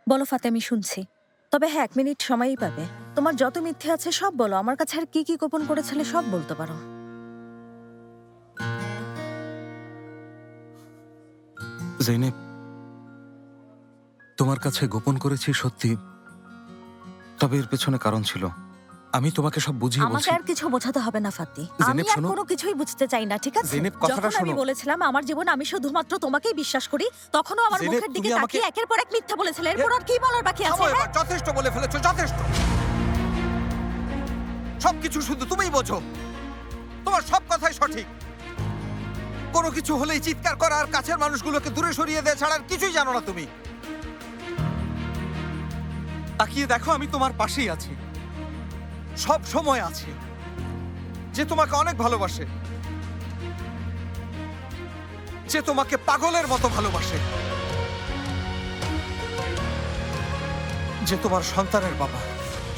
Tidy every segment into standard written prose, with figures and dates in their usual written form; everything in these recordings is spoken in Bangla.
বলো ফাতে, আমি শুনছি। তবে হ্যাঁ, 1 মিনিট সময়ই পাবে। তোমার যত মিথ্যে আছে সব বলো, আমার কাছে আর কি কি গোপন করেছিলে সব বলতে পারো। জৈনেব, তোমার কাছে গোপন করেছি সত্যি, তবে এর পেছনে কারণ ছিল। আমি তোমাকে সব বুঝিয়ে আমাকে বলছি। আর কিছু বোঝাতে হবে না ফাতি, আমি জেনেব, আর শোনো। কোনো কিছুই বুঝতে চাই না, ঠিক আছে? জেনেব, কথাটা যখন আমি শোনো। বলেছিলাম আমার জীবন আমি শুধুমাত্র তোমাকেই বিশ্বাস করি, তখনও আমার জেনেব, মুখের দিকে তুমি আমাকে- তাকিয়ে একের পর এক মিথ্যা বলেছিলে। এরপর আর কি বলার বাকি আছে? থামো হ্যাঁ? এবার, যথেষ্ট বলে ফেলেছো, যথেষ্ট। সবকিছু শুধু তুমিই বোঝো, তোমার সব কথাই সঠিক। কোনো কিছু হলেই চিৎকার করা আর কাছের মানুষগুলোকে দূরে সরিয়ে দেয় ছাড়া আর কিছুই জানো না তুমি। তাকিয়ে দেখো, আমি তোমার পাশেই আছি, সব সময় আছি। যে তোমাকে অনেক ভালোবাসে, যে তোমাকে পাগলের মতো ভালোবাসে, যে তোমার সন্তানের বাবা।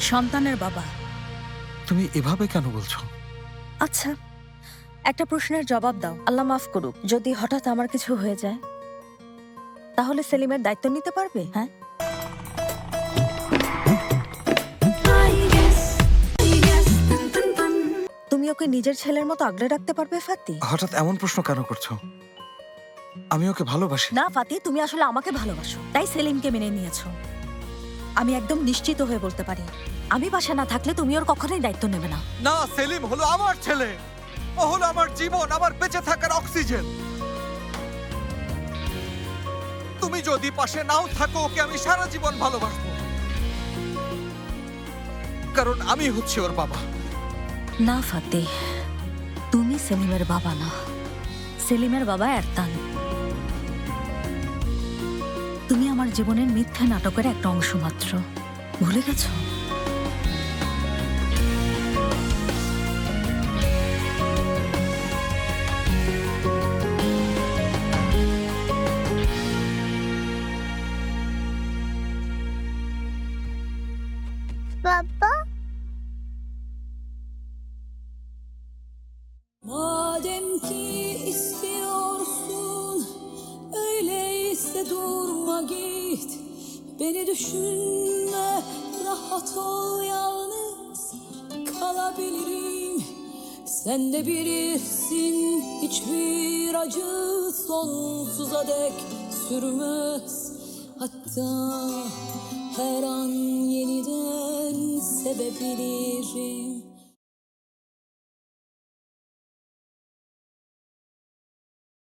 সন্তানের বাবা? তুমি এভাবে কেন বলছো? আচ্ছা, একটা প্রশ্নের জবাব দাও। আল্লাহ মাফ করুক, যদি হঠাৎ আমার কিছু হয়ে যায় তাহলে সেলিমের দায়িত্ব নিতে পারবে? হ্যাঁ, তুমি ওকে নিজের ছেলের মতো আগলে রাখতে পারবে ফাতি? হঠাৎ এমন প্রশ্ন কেন করছো? আমি ওকে ভালোবাসি। না ফাতি, তুমি আসলে আমাকে ভালোবাসো, তাই সেলিমকে মেনে নিয়েছো। আমি একদম নিশ্চিত হয়ে বলতে পারি, আমি বাসা না থাকলে তুমি ওর কখনোই দায়িত্ব নেবে না। না, সেলিম হলো আমার ছেলে, ও হলো আমার জীবন, আমার বেঁচে থাকার অক্সিজেন। তুমি যদি পাশে নাও থাকো, ওকে আমি সারা জীবন ভালোবাসবো, কারণ আমি হচ্ছি ওর বাবা। না ফাতি, তুমি সেলিমের বাবা না, সেলিমের বাবা এরতান। তুমি আমার জীবনের মিথ্যা নাটকের একটা অংশ মাত্র, ভুলে গেছো? Baba. Madem ki istiyorsun, öyleyse durma git. Beni düşünme, rahat ol, yalnız kalabilirim. Sen de bilirsin, hiçbir acı sonsuza dek sürmez. Hatta her an yeniden sevebilirim.